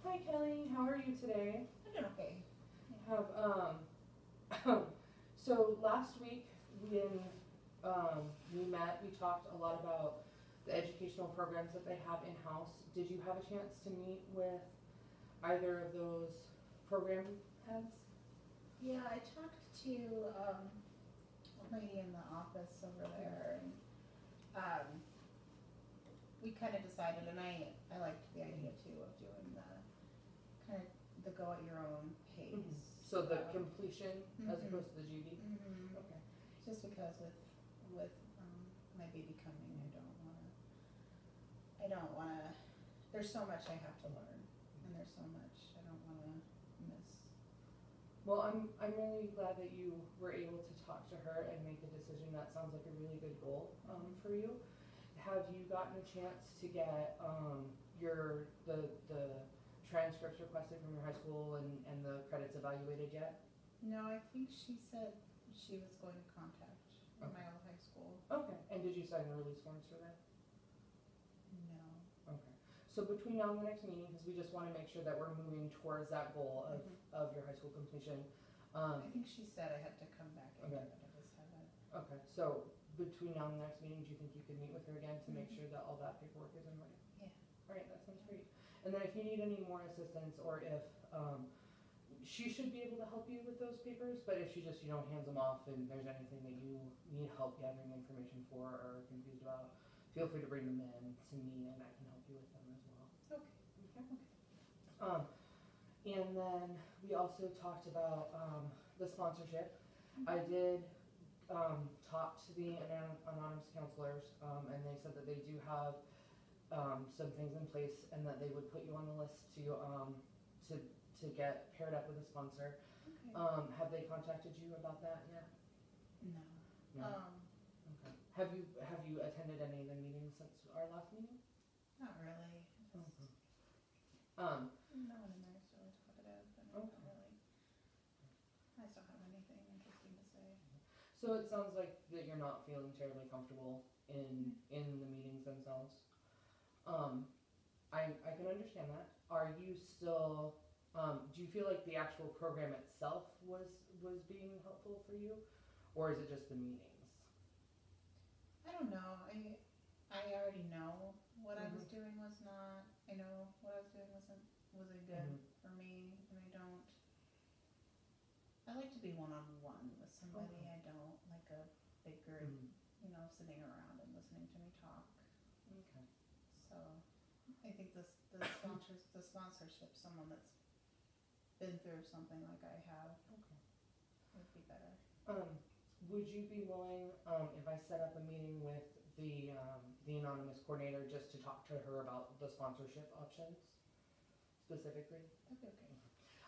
Hi Kelly, how are you today? I'm doing okay. Have so last week when we met, we talked a lot about the educational programs that they have in house. Did you have a chance to meet with either of those program heads? Yeah, I talked to a lady in the office over there, and um, we kind of decided, and I liked the idea too of doing the kind of the go at your own pace. So the completion as Mhm. opposed to the GD? Mhm. Okay. Just because with my baby coming, I don't wanna. There's so much I have to learn, and there's so much I don't wanna miss. Well, I'm really glad that you were able to talk to her and make a decision. That sounds like a really good goal for you. Have you gotten a chance to get the transcripts requested from your high school and the credits evaluated yet? No, I think she said she was going to contact Okay. my old high school. Okay. And did you sign the release forms for that? No. Okay. So between now and the next meeting, because we just want to make sure that we're moving towards that goal of your high school completion. I think she said I had to come back and Okay. do it. I just haven't. Okay. So between now and the next meeting, do you think you could meet with her again to make Mhm. sure that all that paperwork is in order? Yeah. All right, that sounds great. And then if you need any more assistance, or if she should be able to help you with those papers, but if she just hands them off and there's anything that you need help gathering information for or are confused about, feel free to bring them in to me and I can help you with them as well. Okay. Okay. And then we also talked about the sponsorship. I did talk to the anonymous counselors, and they said that they do have some things in place and that they would put you on the list to get paired up with a sponsor. Okay. Have they contacted you about that yet? No. No. Okay. Have you attended any of the meetings since our last meeting? Not really. Just Um, no one in there is really talkative, and I don't Okay. really. I just don't have anything interesting to say. So it sounds like that you're not feeling terribly comfortable in the meetings themselves. I can understand that. Are you still? Do you feel like the actual program itself was being helpful for you, or is it just the meetings? I don't know. I already know what I was Mhm. doing was not. I know what I was doing wasn't good for me, and I don't. I like to be one on one with somebody. Okay. I don't like a big group, Mhm. sitting around and listening to me talk. Okay. So I think the sponsorship, someone that's been through something like I have, Okay. would be better. Would you be willing, if I set up a meeting with the anonymous coordinator just to talk to her about the sponsorship options specifically? That'd be okay.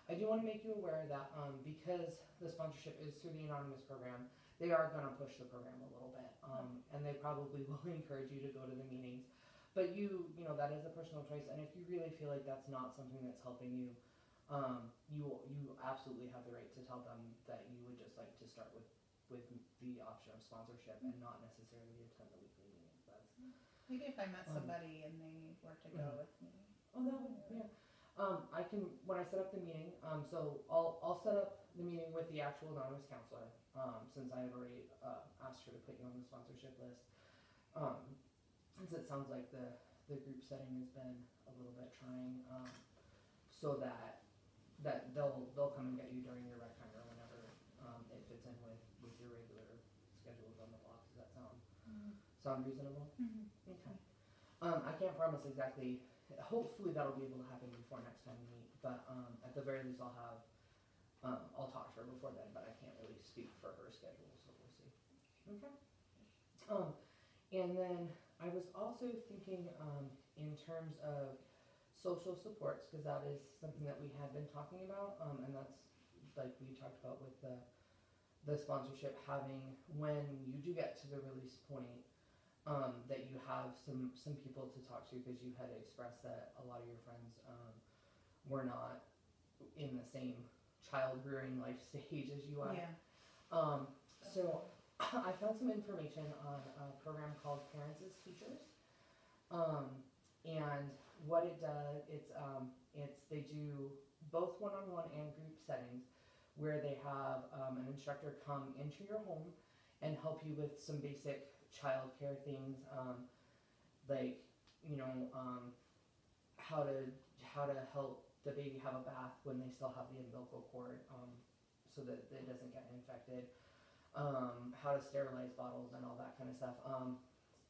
I do want to make you aware that because the sponsorship is through the anonymous program, they are going to push the program a little bit, and they probably will encourage you to go to the meetings. But that is a personal choice, and if you really feel like that's not something that's helping you, you absolutely have the right to tell them that you would just like to start with the option of sponsorship and not necessarily attend the weekly meetings. That's Maybe if I met somebody and they were to go with me. Oh, that would, yeah. I can, when I set up the meeting, so I'll set up the meeting with the actual anonymous counselor, since I had already asked her to put you on the sponsorship list. Since it sounds like the group setting has been a little bit trying, so that they'll come and get you during your rec time or whenever it fits in with your regular schedules on the block. Does that sound reasonable? Mm-hmm. Okay. I can't promise exactly. Hopefully that'll be able to happen before next time we meet. But at the very least, I'll talk to her before then. But I can't really speak for her schedule, so we'll see. Okay. And then I was also thinking in terms of social supports, because that is something that we had been talking about, and that's like we talked about with the sponsorship, having when you do get to the release point, that you have some people to talk to, because you had expressed that a lot of your friends were not in the same child rearing life stage as you are. Yeah. So I found some information on a program called Parents as Teachers. And what it does, they do both one-on-one and group settings, where they have an instructor come into your home and help you with some basic child care things, like you know how to help the baby have a bath when they still have the umbilical cord, so that it doesn't get infected, how to sterilize bottles and all that kind of stuff.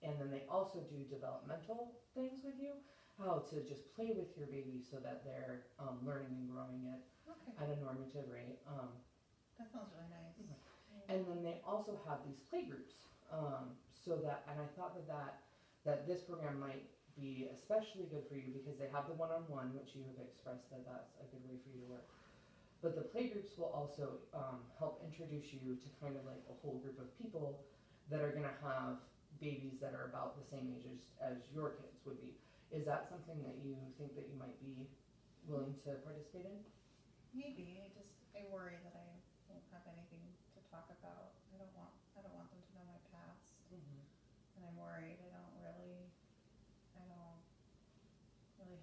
And then they also do developmental things with you, how to just play with your baby so that they're learning and growing it Okay, at a normative rate. that sounds really nice. And then they also have these play groups, so that, and I thought that this program might be especially good for you because they have the one-on-one, which you have expressed that that's a good way for you to work. But the play groups will also help introduce you to kind of like a whole group of people that are going to have babies that are about the same age as your kids would be. Is that something that you think that you might be willing to participate in? Maybe, I worry that I won't have anything to talk about. I don't want them to know my past, Mm-hmm. and I'm worried I don't really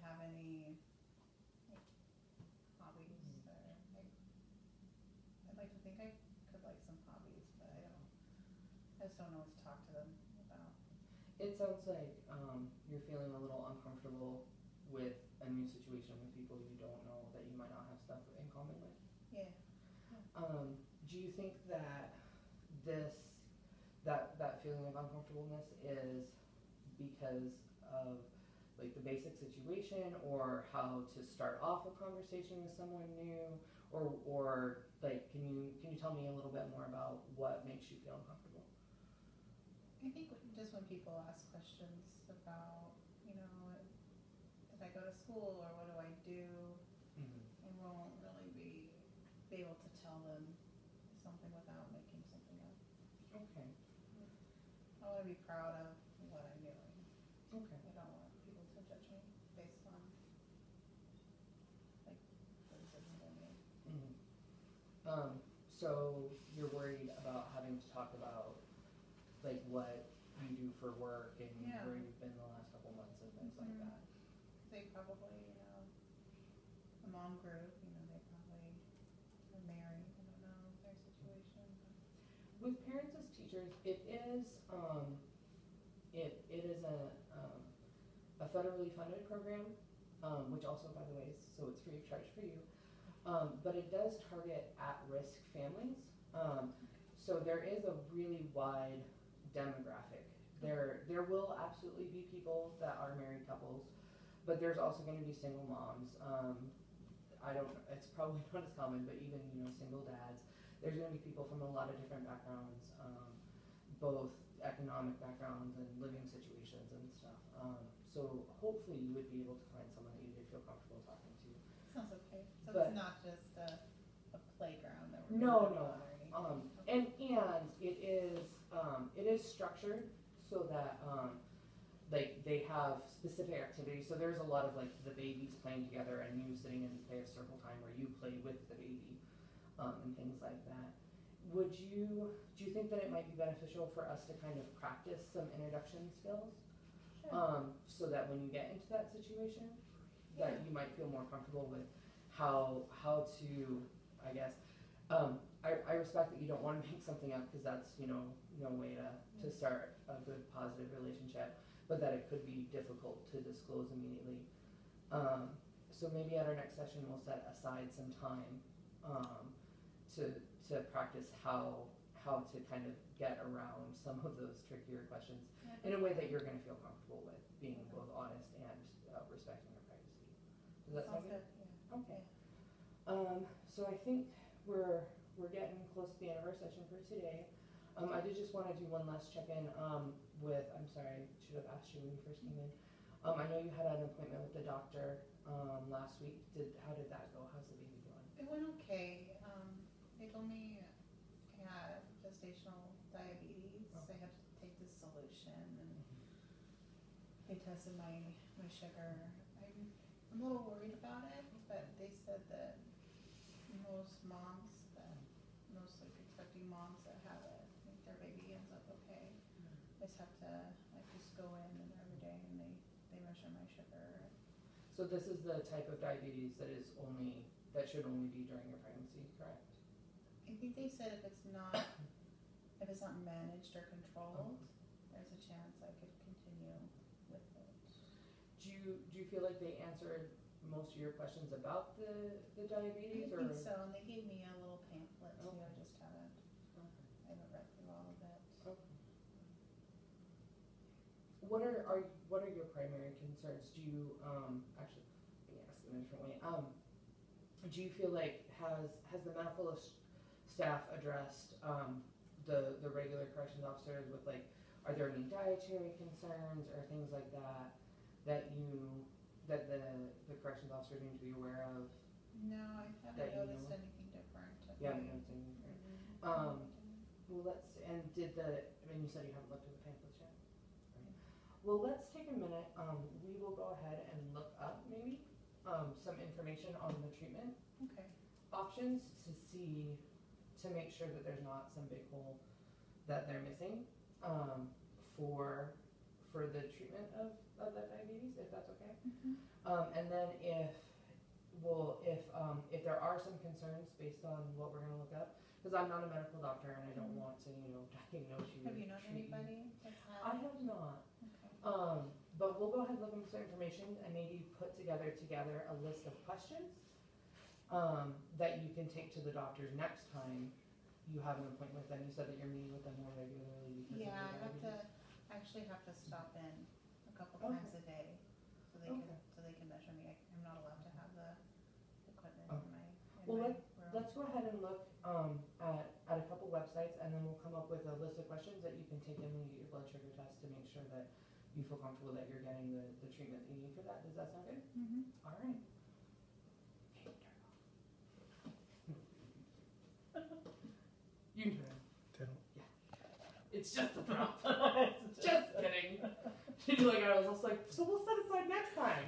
have any like, hobbies. Mhm. I'd like to think I could like some hobbies, but I just don't know what to talk to them about. It sounds like you're feeling a little uncomfortable with a new situation with people you don't know that you might not have stuff in common with. Yeah. Do you think that that feeling of uncomfortableness is because of like the basic situation, or how to start off a conversation with someone new, or like can you tell me a little bit more about what makes you feel uncomfortable? I think just when people ask questions about, did I go to school or what do I do, Mm-hmm. I won't really be able to tell them something without making something up. Okay. I want to be proud of what I'm doing. Okay. I don't want people to judge me based on like the decisions I made. Mm-hmm. So you're worried about having to talk about like what you do for work and Yeah. where you've been the last couple months and things like Mhm. that. They probably, the mom group, they probably are married. I don't know their situation. With parents as teachers, it is a federally funded program, which also, by the way, so it's free of charge for you. But it does target at-risk families. So there is a really wide demographic. There will absolutely be people that are married couples, but there's also going to be single moms. It's probably not as common, but even single dads. There's going to be people from a lot of different backgrounds, both economic backgrounds and living situations and stuff. So hopefully you would be able to find someone that you would feel comfortable talking to. Sounds okay. So But- it's not just a playground that we're No, gonna no. go on or anything. And it is structured so that like they have specific activities. So there's a lot of like the babies playing together and you sitting in play a circle time where you play with the baby, and things like that. Do you think that it might be beneficial for us to kind of practice some introduction skills? Sure. So that when you get into that situation, that you might feel more comfortable with how to, I guess, I respect that you don't want to make something up because that's, no way to start a good positive relationship, but that it could be difficult to disclose immediately. So maybe at our next session we'll set aside some time to practice how to kind of get around some of those trickier questions in a way that you're going to feel comfortable with, being both honest and respecting your privacy. Does that sound good? Yeah. Okay. So I think we're getting close to the end of our session for today. I did just want to do one last check-in with, I'm sorry, I should have asked you when you first came in. I know you had an appointment with the doctor last week. How did that go? How's the baby doing? It went okay. They told me I had gestational diabetes. Oh. I had to take this solution, and they tested my sugar. I'm a little worried about it, but they said that most like expecting moms that have it, I think their baby ends up okay. I just have to go in every day and they measure my sugar. So this is the type of diabetes that should only be during your pregnancy, correct? I think they said if it's not managed or controlled, there's a chance I could continue with it. Do you feel like they answered most of your questions about the diabetes, I or? think so, and they gave me a little pamphlet too. Okay. I just haven't read through all of it. Okay. What are your primary concerns? Do you actually, let me ask them in a different way. Do you feel like has the medical staff addressed the regular corrections officers with, like, are there any dietary concerns or things like that that the corrections officers need to be aware of? No, I haven't noticed anything different. Yeah, I haven't noticed anything different. Well, you said you haven't looked at the pamphlets yet. Right. Well, let's take a minute. We will go ahead and look up maybe some information on the treatment options to make sure that there's not some big hole that they're missing for the treatment of that diabetes, if that's okay. And then if there are some concerns based on what we're going to look up, because I'm not a medical doctor and I don't want to diagnose you. Have you known anybody that's had? I have not. Okay. But we'll go ahead and look into some information and maybe put together a list of questions that you can take to the doctors next time you have an appointment with them. You said that you're meeting with them more regularly because Yeah, of the diabetes. I actually have to stop in a couple times a day so they can measure me. I'm not allowed to have the equipment in my room. Let's go ahead and look at a couple websites, and then we'll come up with a list of questions that you can take in when you get your blood sugar test to make sure that you feel comfortable that you're getting the treatment that you need for that. Does that sound good? All right. You can turn it. Yeah. It's just a prop. Just kidding. She's like, I was just like, so we'll set aside next time.